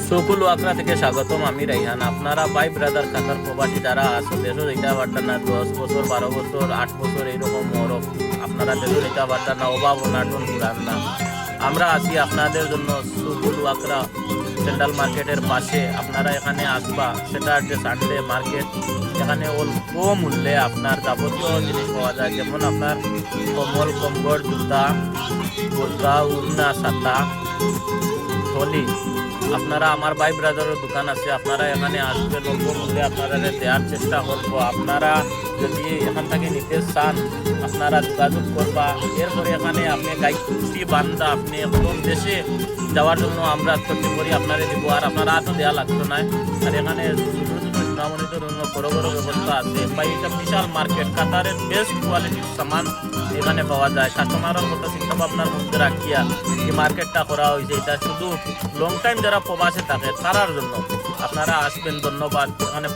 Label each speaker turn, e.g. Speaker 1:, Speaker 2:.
Speaker 1: সুকুল ওয়াকরা থেকে স্বাগতম। আমি রাইহান। আপনারা ভাই ব্রাদার কাতার প্রবাসী যারা আছে দেশও যেতে পারতেন না, 10 বছর 12 বছর 8 বছর এইরকম মরক আপনারা দেশও যেতে পারতেন না, অভাব অনাটন ভুলান না। আমরা আছি আপনাদের জন্য সুকুল ওয়াকরা সেন্ট্রাল মার্কেটের পাশে। আপনারা এখানে আসবা, স্যাটারডে সানডে মার্কেট। এখানে অল্প মূল্যে আপনার যাবতীয় জিনিস পাওয়া যায়, যেমন আপনার কম্বল কম্বল জুতা বোরকা উড়না ছাতা থলি। আপনারা আমার ভাই ব্রাদারের দোকান আছে, আপনারা এখানে আসবেন, অল্প মূল্যে আপনারা দেওয়ার চেষ্টা করবো। আপনারা যদি এখান থেকে নিতে চান আপনারা যোগাযোগ করবা। এরপরে এখানে আপনি গাইডটি বান্ধা আপনি কোন দেশে যাওয়ার জন্য আমরা করতে করি আপনারা দিব, আর আপনারা তো দেওয়া লাগতো না। আর এখানে সুনামনিত বড় বড় ব্যবস্থা আছে। ভাই এটা বিশাল মার্কেট, কাতারের বেস্ট কোয়ালিটির সামান এখানে পাওয়া যায়। কাস্টমারের কথা চিন্তা ভাবনার মধ্যে রাখিয়া এই মার্কেটটা করা হয়েছে। এটা শুধু লং টাইম যারা প্রবাসে থাকে তারার জন্য। আপনারা আসবেন, ধন্যবাদ। এখানে